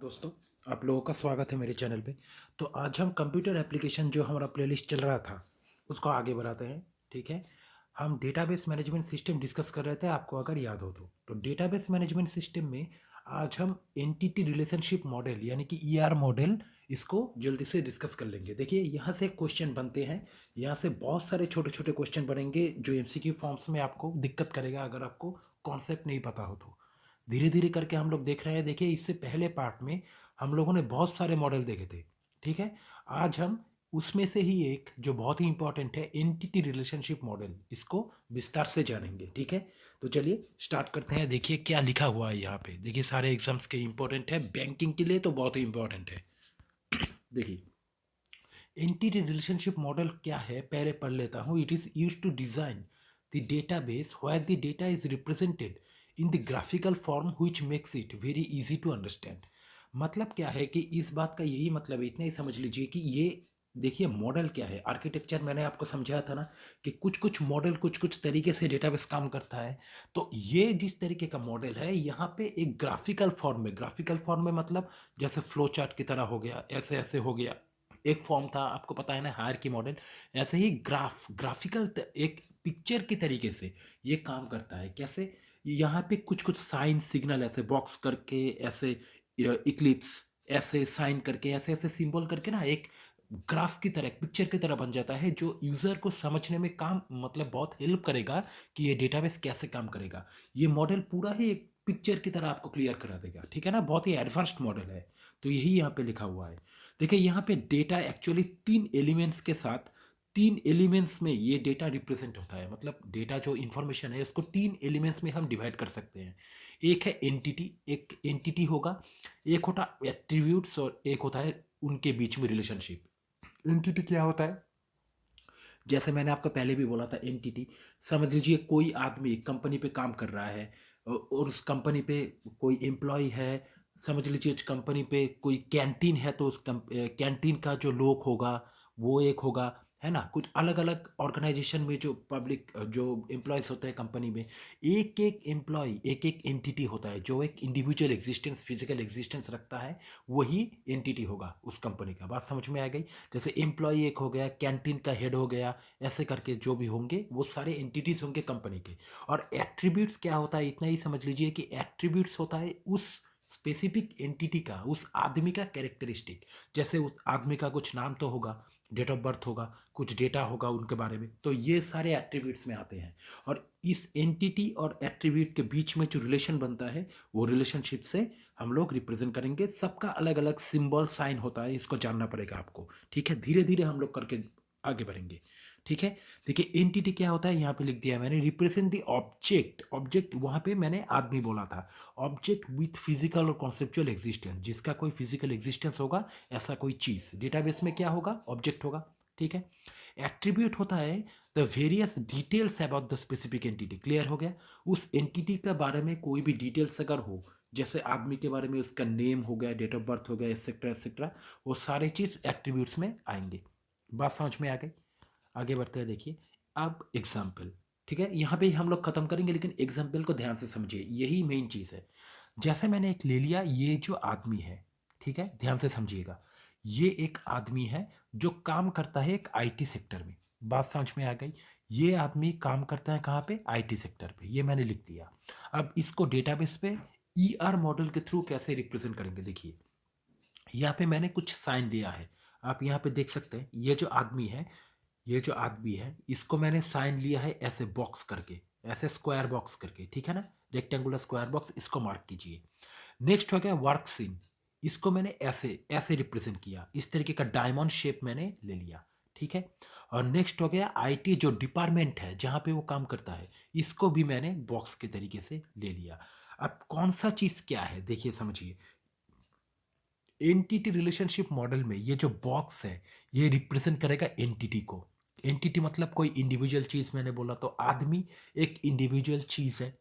दोस्तों, आप लोगों का स्वागत है मेरे चैनल पे। तो आज हम कंप्यूटर एप्लीकेशन जो हमारा प्लेलिस्ट चल रहा था उसको आगे बढ़ाते हैं। ठीक है। हम डेटाबेस मैनेजमेंट सिस्टम डिस्कस कर रहे थे, आपको अगर याद हो तो डेटाबेस मैनेजमेंट सिस्टम में आज हम एंटिटी रिलेशनशिप मॉडल यानी कि ईआर मॉडल इसको जल्दी से डिस्कस कर लेंगे। देखिए, यहाँ से क्वेश्चन बनते हैं। यहाँ से बहुत सारे छोटे छोटे क्वेश्चन बनेंगे जो एमसीक्यू फॉर्म्स में आपको दिक्कत करेगा अगर आपको कॉन्सेप्ट नहीं पता हो तो। धीरे धीरे करके हम लोग देख रहे हैं। देखिए, इससे पहले पार्ट में हम लोगों ने बहुत सारे मॉडल देखे थे। ठीक है। आज हम उसमें से ही एक जो बहुत ही इंपॉर्टेंट है, एंटिटी रिलेशनशिप मॉडल, इसको विस्तार से जानेंगे। ठीक है। तो चलिए स्टार्ट करते हैं। देखिए क्या लिखा हुआ है यहाँ पे। देखिए, सारे एग्जाम्स के इंपॉर्टेंट है, बैंकिंग के लिए तो बहुत ही इंपॉर्टेंट है। देखिए, एंटिटी रिलेशनशिप मॉडल क्या है पहले पढ़ लेता हूँ। It is use to design the database where the data is represented in the graphical form which makes it very easy to understand. मतलब क्या है कि इस बात का यही मतलब है, इतना ही समझ लीजिए कि ये देखिए मॉडल क्या है। आर्किटेक्चर मैंने आपको समझाया था ना कि कुछ कुछ मॉडल कुछ कुछ तरीके से डेटाबेस काम करता है। तो ये जिस तरीके का मॉडल है यहाँ पे एक ग्राफिकल फॉर्म में, ग्राफिकल फॉर्म में मतलब जैसे फ्लो चार्ट की तरह हो गया, ऐसे ऐसे हो गया। एक फॉर्म था, आपको पता है ना, हायरार्की मॉडल। ऐसे ही ग्राफिकल एक पिक्चर की तरीके से ये काम करता है। कैसे? यहाँ पे कुछ कुछ साइन सिग्नल ऐसे बॉक्स करके, ऐसे इक्लिप्स, ऐसे साइन करके, ऐसे ऐसे सिंबल करके ना एक ग्राफ की तरह, पिक्चर की तरह बन जाता है जो यूजर को समझने में काम मतलब बहुत हेल्प करेगा कि ये डेटाबेस कैसे काम करेगा। ये मॉडल पूरा ही एक पिक्चर की तरह आपको क्लियर करा देगा। ठीक है ना, बहुत ही एडवांस्ड मॉडल है। तो यही यहाँ पे लिखा हुआ है। देखिए, यहाँ पे डेटा एक्चुअली तीन एलिमेंट्स के साथ, तीन एलिमेंट्स में ये डेटा रिप्रेजेंट होता है। मतलब डेटा जो इंफॉर्मेशन है उसको तीन एलिमेंट्स में हम डिवाइड कर सकते हैं। एक है एंटिटी, एक एंटिटी होगा, एक होता एट्रीब्यूट्स और एक होता है उनके बीच में रिलेशनशिप। एंटिटी क्या होता है? जैसे मैंने आपको पहले भी बोला था, एंटिटी समझ लीजिए कोई आदमी कंपनी पे काम कर रहा है और उस कंपनी पे कोई एम्प्लॉय है। समझ लीजिए उस कंपनी पे कोई कैंटीन है तो उस कैंटीन का जो लोग होगा वो एक होगा, है ना। कुछ अलग अलग ऑर्गेनाइजेशन में जो पब्लिक जो एम्प्लॉयज होते हैं कंपनी में, एक एक एम्प्लॉय एक एक एंटिटी होता है जो एक इंडिविजुअल एग्जिस्टेंस, फिजिकल एग्जिस्टेंस रखता है। वही एंटिटी होगा उस कंपनी का। बात समझ में आ गई? जैसे एम्प्लॉय एक हो गया, कैंटीन का हेड हो गया, ऐसे करके जो भी होंगे वो सारे एंटिटीज होंगे कंपनी के। और एट्रीब्यूट्स क्या होता है, इतना ही समझ लीजिए कि एट्रीब्यूट्स होता है उस स्पेसिफिक एंटिटी का, उस आदमी का कैरेक्टरिस्टिक। जैसे उस आदमी का कुछ नाम तो होगा, डेट ऑफ बर्थ होगा, कुछ डेटा होगा उनके बारे में, तो ये सारे एट्रीब्यूट्स में आते हैं। और इस एंटिटी और एट्रीब्यूट के बीच में जो रिलेशन बनता है वो रिलेशनशिप से हम लोग रिप्रेजेंट करेंगे। सबका अलग अलग सिंबल साइन होता है, इसको जानना पड़ेगा आपको। ठीक है, धीरे धीरे हम लोग करके आगे बढ़ेंगे। ठीक है। देखिए, एंटिटी क्या होता है, यहाँ पे लिख दिया मैंने, रिप्रेजेंट द ऑब्जेक्ट। ऑब्जेक्ट वहां पे मैंने आदमी बोला था। ऑब्जेक्ट विथ फिजिकल और कॉन्सेप्चुअल एग्जिस्टेंस, जिसका कोई फिजिकल एग्जिस्टेंस होगा, ऐसा कोई चीज डेटाबेस में क्या होगा, ऑब्जेक्ट होगा। ठीक है। एट्रीब्यूट होता है the various details about the specific entity. Clear हो गया? उस एंटिटी के बारे में कोई भी डिटेल्स अगर हो, जैसे आदमी के बारे में उसका नेम हो गया, डेट ऑफ बर्थ हो गया, एक्सेट्रा एक्सेट्रा, वो सारे चीज एट्रीब्यूट्स में आएंगे। बात समझ में आ गई? आगे बढ़ते हैं। देखिए, अब एग्जाम्पल। ठीक है, यहाँ पे हम लोग खत्म करेंगे लेकिन एग्जाम्पल को ध्यान से समझिए, यही मेन चीज है। जैसे मैंने एक ले लिया, ये जो आदमी है, ठीक है, ध्यान से समझिएगा। ये एक आदमी है जो काम करता है एक आईटी सेक्टर में। बात समझ में आ गई? ये आदमी काम करता है कहाँ पे? आईटी सेक्टर पे। ये मैंने लिख दिया। अब इसको डेटाबेस पे ईआर मॉडल के थ्रू कैसे रिप्रेजेंट करेंगे, देखिए यहाँ पे मैंने कुछ साइन दिया है। आप यहाँ पे देख सकते हैं, ये जो आदमी है, ये जो आदमी है, इसको मैंने साइन लिया है ऐसे बॉक्स करके, ऐसे स्क्वायर बॉक्स करके। ठीक है ना, रेक्टेंगुलर स्क्वायर बॉक्स, इसको मार्क कीजिए। नेक्स्ट हो गया वर्क सीन। इसको मैंने ऐसे ऐसे रिप्रेजेंट किया, इस तरीके का डायमंड शेप मैंने ले लिया। ठीक है। और नेक्स्ट हो गया आईटी जो डिपार्टमेंट है जहां पे वो काम करता है, इसको भी मैंने बॉक्स के तरीके से ले लिया। अब कौन सा चीज क्या है, देखिए समझिए। एंटिटी रिलेशनशिप मॉडल में ये जो बॉक्स है ये रिप्रेजेंट करेगा एंटिटी को। एंटिटी मतलब कोई इंडिविजुअल चीज, मैंने बोला तो आदमी एक इंडिविजुअल चीज है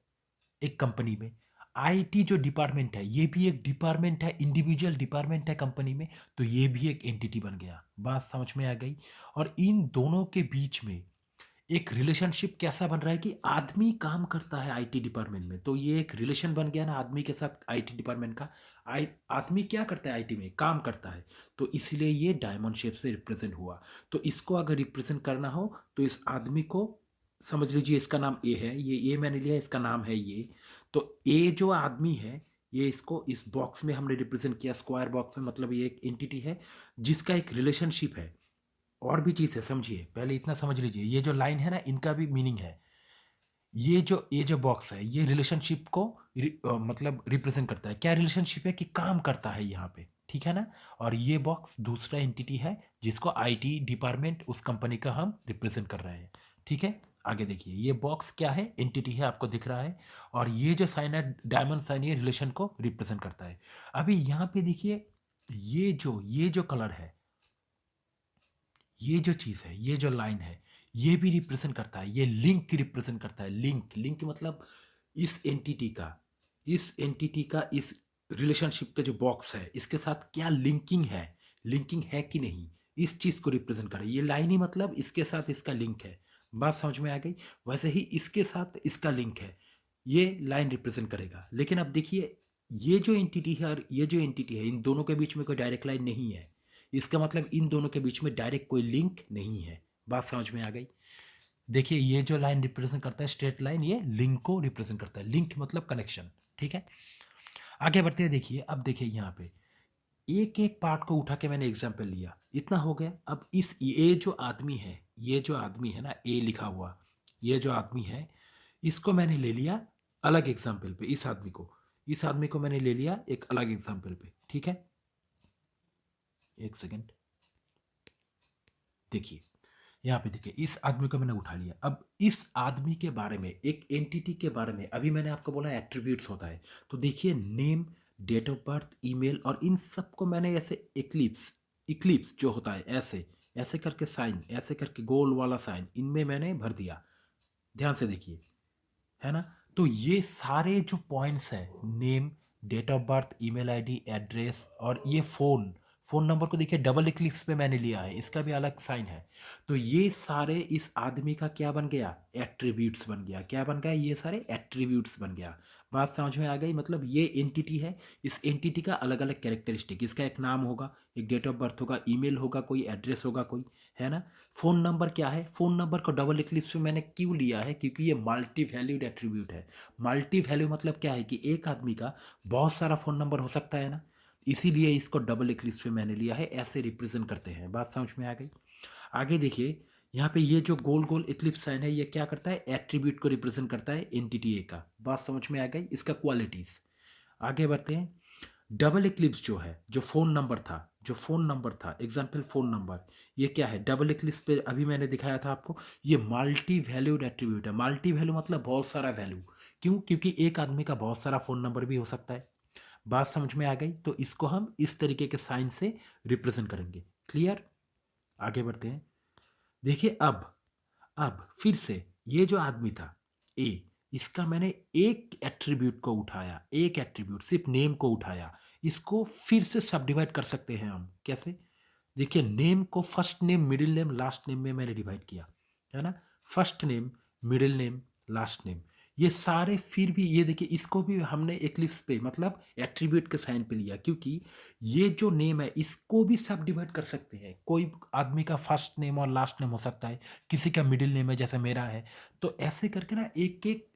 एक कंपनी में। आईटी जो डिपार्टमेंट है ये भी एक डिपार्टमेंट है, इंडिविजुअल डिपार्टमेंट है कंपनी में, तो ये भी एक एंटिटी बन गया। बात समझ में आ गई? और इन दोनों के बीच में एक रिलेशनशिप कैसा बन रहा है कि आदमी काम करता है आईटी डिपार्टमेंट में, तो ये एक रिलेशन बन गया ना आदमी के साथ आईटी डिपार्टमेंट का। आदमी क्या करता है आईटी में, काम करता है, तो इसलिए ये डायमंड शेप से रिप्रेजेंट हुआ। तो इसको अगर रिप्रेजेंट करना हो तो इस आदमी को समझ लीजिए, इसका नाम ए है, ये ए मैंने लिया, इसका नाम है ये। तो ए जो आदमी है, ये इसको इस बॉक्स में हमने रिप्रेजेंट किया, स्क्वायर बॉक्स में, मतलब ये एक एंटिटी है जिसका एक रिलेशनशिप है। और भी चीज़ है, समझिए, पहले इतना समझ लीजिए, ये जो लाइन है ना, इनका भी मीनिंग है। ये जो बॉक्स है, ये रिलेशनशिप को मतलब रिप्रेजेंट करता है। क्या रिलेशनशिप है कि काम करता है यहाँ पे, ठीक है ना। और ये बॉक्स दूसरा एंटिटी है जिसको आईटी डिपार्टमेंट उस कंपनी का हम रिप्रेजेंट कर रहे हैं, ठीक है। आगे देखिए, ये बॉक्स क्या है, एंटिटी है, आपको दिख रहा है। और ये जो साइन है, डायमंड साइन, ये रिलेशन को रिप्रेजेंट करता है। अभी यहाँ पे देखिए, ये जो कलर है, ये जो चीज़ है, ये जो लाइन है, ये भी रिप्रेजेंट करता है, ये लिंक रिप्रेजेंट करता है। लिंक मतलब इस एंटिटी का इस रिलेशनशिप का जो बॉक्स है, इसके साथ क्या लिंकिंग है कि नहीं, इस चीज़ को रिप्रेजेंट कर रहा है। ये लाइन ही मतलब इसके साथ इसका लिंक है। बात समझ में आ गई। वैसे ही इसके साथ इसका लिंक है, ये लाइन रिप्रेजेंट करेगा। लेकिन अब देखिए, ये जो एंटिटी है और ये जो एंटिटी है, इन दोनों के बीच में कोई डायरेक्ट लाइन नहीं है। इसका मतलब इन दोनों के बीच में डायरेक्ट कोई लिंक नहीं है। बात समझ में आ गई। देखिए, ये जो लाइन रिप्रेजेंट करता है स्ट्रेट लाइन, ये लिंक को रिप्रेजेंट करता है। लिंक मतलब कनेक्शन, ठीक है। आगे बढ़ते हैं। देखिए, अब देखिए यहाँ पे एक एक पार्ट को उठा के मैंने एग्जाम्पल लिया, इतना हो गया। अब इस ये जो आदमी है ना, ए लिखा हुआ, ये जो आदमी है, इसको मैंने ले लिया अलग एग्जाम्पल पे। इस आदमी को मैंने ले लिया एक अलग एग्जाम्पल पे, ठीक है। एक सेकेंड, देखिए यहाँ पे, देखिए इस आदमी को मैंने उठा लिया। अब इस आदमी के बारे में, एक एंटिटी के बारे में, अभी मैंने आपको बोला एट्रीब्यूट्स होता है। तो देखिए, name, date of birth, email, और इन सब को मैंने ऐसे इक्लिप्स जो होता है, ऐसे ऐसे करके साइन, ऐसे करके गोल वाला साइन, इनमें मैंने भर दिया। ध्यान से देखिए, है ना। तो ये सारे जो पॉइंट्स हैं, name, date of birth, email ID, address, और ये फ़ोन नंबर को देखिए डबल इक्लिप्स पे मैंने लिया है, इसका भी अलग साइन है। तो ये सारे इस आदमी का क्या बन गया, एट्रीब्यूट्स बन गया। क्या बन गया, ये सारे एट्रीब्यूट्स बन गया। बात समझ में आ गई। मतलब ये एंटिटी है, इस एंटिटी का अलग अलग कैरेक्टरिस्टिक, इसका एक नाम होगा, एक डेट ऑफ बर्थ होगा, ईमेल होगा, कोई एड्रेस होगा कोई, है ना। फ़ोन नंबर क्या है, फ़ोन नंबर को डबल इक्लिप्स में मैंने क्यों लिया है, क्योंकि ये मल्टी वैल्यूड एट्रीब्यूट है। मल्टी वैल्यू मतलब क्या है कि एक आदमी का बहुत सारा फ़ोन नंबर हो सकता है ना, इसीलिए इसको डबल इक्लिप्स में मैंने लिया है। ऐसे रिप्रेजेंट करते हैं। बात समझ में आ गई। आगे देखिए, यहाँ पे ये जो गोल गोल इक्लिप्स साइन है, ये क्या करता है, एट्रीब्यूट को रिप्रेजेंट करता है, एंटिटी ए का। बात समझ में आ गई। इसका क्वालिटीज़। आगे बढ़ते हैं। डबल इक्लिप्स जो है, जो फ़ोन नंबर था एग्जाम्पल फ़ोन नंबर, ये क्या है, डबल इक्लिप्स पे अभी मैंने दिखाया था आपको। ये मल्टी वैल्यूड एट्रीब्यूट है। मल्टी वैल्यू मतलब बहुत सारा वैल्यू। क्यों, क्योंकि एक आदमी का बहुत सारा फ़ोन नंबर भी हो सकता है। बात समझ में आ गई। तो इसको हम इस तरीके के साइन से रिप्रेजेंट करेंगे। क्लियर। आगे बढ़ते हैं। देखिए, अब फिर से ये जो आदमी था ए, इसका मैंने एक एट्रीब्यूट को उठाया, एक एट्रीब्यूट सिर्फ नेम को उठाया। इसको फिर से सब डिवाइड कर सकते हैं हम। कैसे, देखिए, नेम को first name, middle name, last name में मैंने डिवाइड किया, है ना। First name, middle name, last name, ये सारे फिर भी, ये देखिए, इसको भी हमने एक्लिप्स पे मतलब एट्रीब्यूट के साइन पे लिया, क्योंकि ये जो नेम है इसको भी सब डिवाइड कर सकते हैं। कोई आदमी का फर्स्ट नेम और लास्ट नेम हो सकता है, किसी का मिडिल नेम है जैसे मेरा है। तो ऐसे करके ना एक एक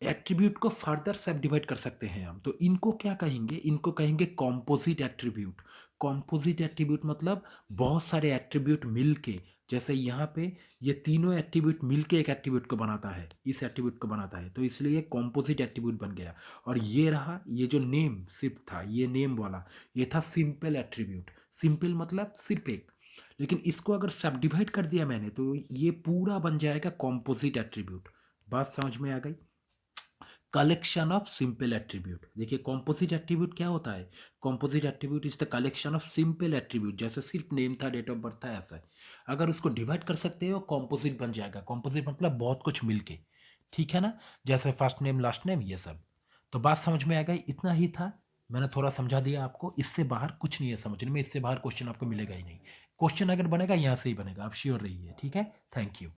एट्रीब्यूट को फर्दर सब डिवाइड कर सकते हैं हम। तो इनको क्या कहेंगे, इनको कहेंगे कॉम्पोजिट एट्रीब्यूट। कॉम्पोजिट एट्रीब्यूट मतलब बहुत सारे एट्रीब्यूट मिलके, जैसे यहाँ पे ये तीनों एट्रीब्यूट मिलके एक एट्रीब्यूट को बनाता है, इस एट्रीब्यूट को बनाता है। तो इसलिए ये कॉम्पोजिट एट्रीब्यूट बन गया। और ये रहा, ये जो नेम सिर्फ था, ये नेम वाला, ये था सिंपल एट्रीब्यूट। सिंपल मतलब सिर्फ एक। लेकिन इसको अगर सब डिवाइड कर दिया मैंने, तो ये पूरा बन जाएगा कॉम्पोजिट एट्रीब्यूट। बात समझ में आ गई। Collection of simple attribute. देखिए, कॉम्पोजिट एट्रीब्यूट क्या होता है, composite attribute is the collection of simple attribute. जैसे सिर्फ नेम था, डेट ऑफ बर्थ था, ऐसा है। अगर उसको डिवाइड कर सकते हो, कॉम्पोजिट बन जाएगा। कॉम्पोजिट मतलब बहुत कुछ मिलके, ठीक है ना। जैसे फर्स्ट नेम, लास्ट नेम, ये सब। तो बात समझ में आ गई। इतना ही था, मैंने थोड़ा समझा दिया आपको। इससे बाहर कुछ नहीं है समझने में, इससे बाहर क्वेश्चन आपको मिलेगा ही नहीं। क्वेश्चन अगर बनेगा यहाँ से ही बनेगा, आप श्योर रहिए, ठीक है। Thank you.